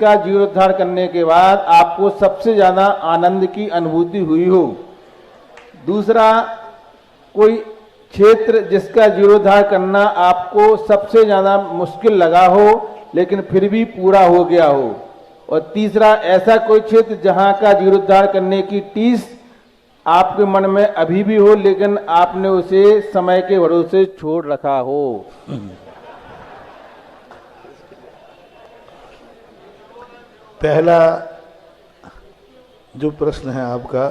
जिसका जीर्णोद्धार करने के बाद आपको सबसे ज्यादा आनंद की अनुभूति हुई हो। दूसरा, कोई क्षेत्र जिसका जीर्णोद्धार करना आपको सबसे ज्यादा मुश्किल लगा हो लेकिन फिर भी पूरा हो गया हो। और तीसरा, ऐसा कोई क्षेत्र जहां का जीर्णोद्धार करने की टीस आपके मन में अभी भी हो लेकिन आपने उसे समय के भरोसे छोड़ रखा हो। पहला जो प्रश्न है आपका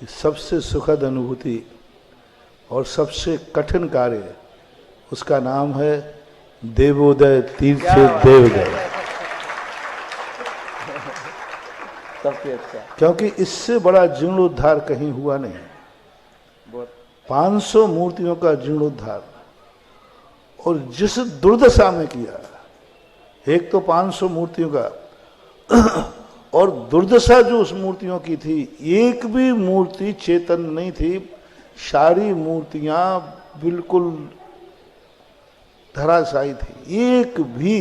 कि सबसे सुखद अनुभूति और सबसे कठिन कार्य, उसका नाम है देवोदय तीर्थ देवोदय। सबसे अच्छा, क्योंकि इससे बड़ा जीर्णोद्धार कहीं हुआ नहीं। 500 मूर्तियों का जीर्णोद्धार, और जिस दुर्दशा में किया, एक तो 500 मूर्तियों का, और दुर्दशा जो उस मूर्तियों की थी, एक भी मूर्ति चेतन नहीं थी, सारी मूर्तियां बिल्कुल धराशायी थी। एक भी,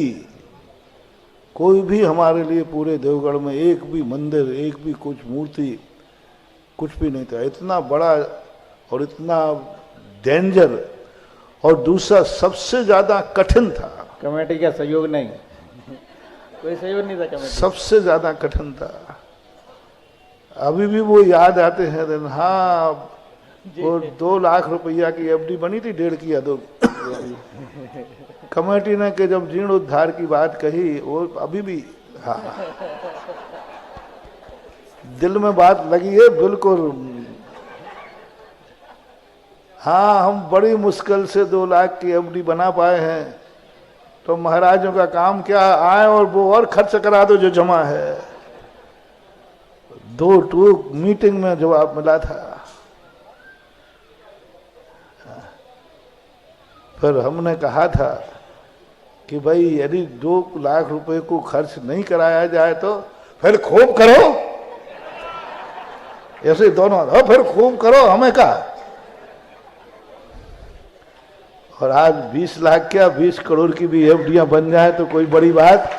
कोई भी हमारे लिए पूरे देवगढ़ में एक भी मंदिर, एक भी कुछ मूर्ति, कुछ भी नहीं था। इतना बड़ा और इतना डेंजर, और दूसरा सबसे ज्यादा कठिन था। कमेटी का सहयोग नहीं, कोई सहयोग नहीं था कमेटी। सबसे ज्यादा कठिन था। अभी भी वो याद आते हैं दिन। हाँ, वो 2 लाख रुपया की एफडी बनी थी, 1.5 की या 2। कमेटी ने कि जब जीर्णोद्धार की बात कही, वो अभी भी हाँ दिल में बात लगी है बिल्कुल। हाँ, हम बड़ी मुश्किल से 2 लाख की एफडी बना पाए हैं, तो महाराजों का काम क्या, आए और वो और खर्च करा दो जो जमा है। 2 मीटिंग में जवाब मिला था। फिर हमने कहा था कि भाई यदि 2 लाख रुपए को खर्च नहीं कराया जाए तो फिर खूब करो, ऐसे दोनों हो, फिर खूब करो, हमें कहा। और आज 20 लाख क्या 20 करोड़ की भी एफडीआं बन जाए तो कोई बड़ी बात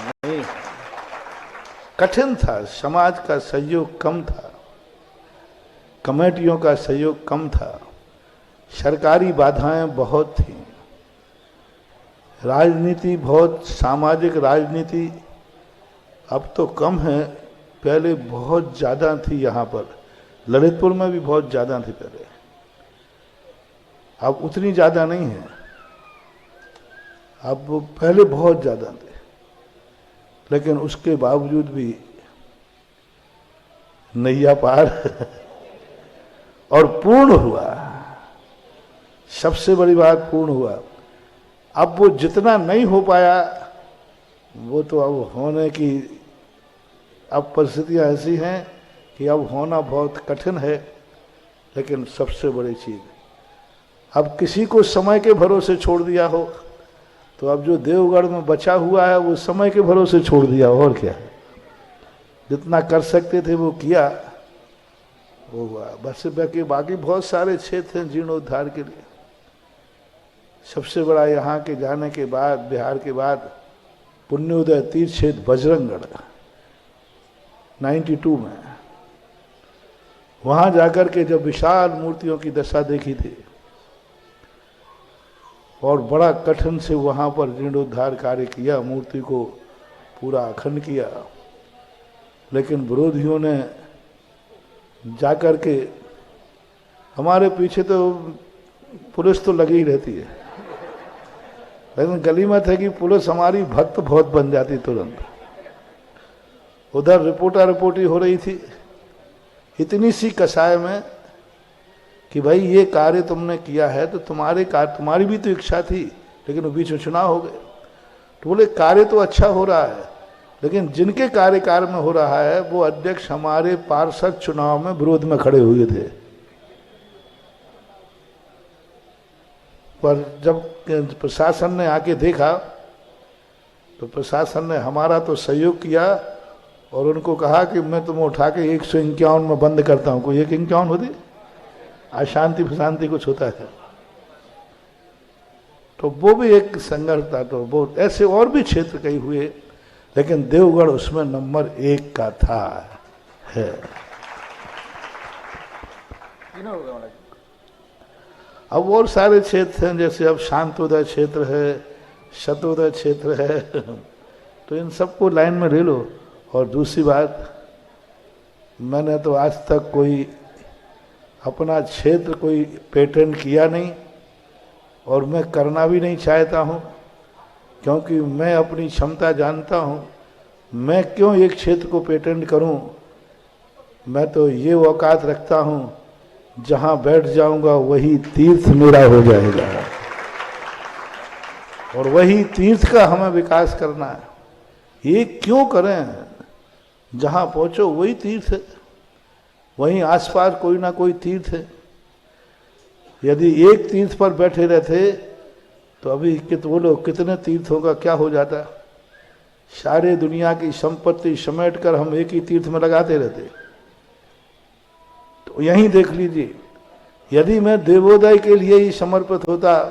नहीं। कठिन था, समाज का सहयोग कम था, कमेटियों का सहयोग कम था, सरकारी बाधाएं बहुत थी, राजनीति बहुत, सामाजिक राजनीति अब तो कम है, पहले बहुत ज़्यादा थी। यहाँ पर ललितपुर में भी बहुत ज़्यादा थी पहले, अब उतनी ज़्यादा नहीं है। अब पहले बहुत ज़्यादा थे, लेकिन उसके बावजूद भी नैया पार और पूर्ण हुआ। सबसे बड़ी बात, पूर्ण हुआ। अब वो जितना नहीं हो पाया, वो तो अब होने की, अब परिस्थितियां ऐसी हैं कि अब होना बहुत कठिन है। लेकिन सबसे बड़ी चीज, अब किसी को समय के भरोसे छोड़ दिया हो, तो अब जो देवगढ़ में बचा हुआ है वो समय के भरोसे छोड़ दिया, और क्या। जितना कर सकते थे वो किया, वो हुआ। बस बाकी बहुत सारे क्षेत्र हैं जीर्णोद्धार के लिए। सबसे बड़ा यहाँ के जाने के बाद, बिहार के बाद, पुण्योदय तीर्थ क्षेत्र बजरंगगढ़ 92 में, वहां जाकर के जब विशाल मूर्तियों की दशा देखी थी, और बड़ा कठिन से वहां पर जीर्णोद्धार कार्य किया, मूर्ति को पूरा अखंड किया। लेकिन विरोधियों ने जाकर के, हमारे पीछे तो पुलिस तो लगी ही रहती है, लेकिन गलीमत है कि पुलिस हमारी भक्त बहुत बन जाती तुरंत। उधर रिपोर्टी हो रही थी इतनी सी कसाय में कि भाई ये कार्य तुमने किया है तो तुम्हारी भी तो इच्छा थी, लेकिन वो बीच में चुनाव हो गए। तो बोले कार्य तो अच्छा हो रहा है, लेकिन जिनके कार्यकाल में हो रहा है वो अध्यक्ष हमारे पार्षद चुनाव में विरोध में खड़े हुए थे। पर जब प्रशासन ने आके देखा तो प्रशासन ने हमारा तो सहयोग किया और उनको कहा कि मैं तुम्हें उठा के 151 में बंद करता हूँ। कोई 151 होती, अशांति फशांति कुछ होता है। तो वो भी एक संघर्ष था। तो वो ऐसे और भी क्षेत्र कई हुए लेकिन देवगढ़ उसमें नंबर 1 का था है। अब और सारे क्षेत्र हैं, जैसे अब शांतोदय क्षेत्र है, शतोदय क्षेत्र है, तो इन सबको लाइन में ले लो। और दूसरी बात, मैंने तो आज तक कोई अपना क्षेत्र कोई पेटेंट किया नहीं और मैं करना भी नहीं चाहता हूँ, क्योंकि मैं अपनी क्षमता जानता हूँ। मैं क्यों एक क्षेत्र को पेटेंट करूँ? मैं तो ये औकात रखता हूँ, जहाँ बैठ जाऊँगा वही तीर्थ मेरा हो जाएगा, और वही तीर्थ का हमें विकास करना है। ये क्यों करें? जहाँ पहुँचो वही तीर्थ है, वहीं आसपास कोई ना कोई तीर्थ है। यदि एक तीर्थ पर बैठे रहते तो अभी बोलो कितने तीर्थों का क्या हो जाता? सारे दुनिया की संपत्ति समेट कर हम एक ही तीर्थ में लगाते रहते। तो यहीं देख लीजिए, यदि मैं देवोदय के लिए ही समर्पित होता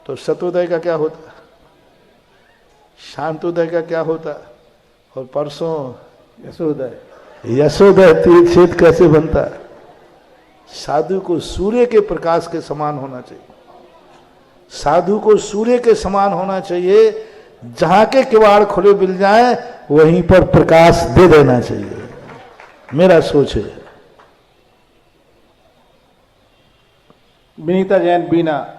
तो शतोदय का क्या होता, शांतोदय का क्या होता, और परसों यशोदय तीर्थ क्षेत्र कैसे बनता? साधु को सूर्य के प्रकाश के समान होना चाहिए। साधु को सूर्य के समान होना चाहिए, जहां के किवाड़ खुले मिल जाए वहीं पर प्रकाश दे देना चाहिए, मेरा सोच है। विनीता जैन बीना।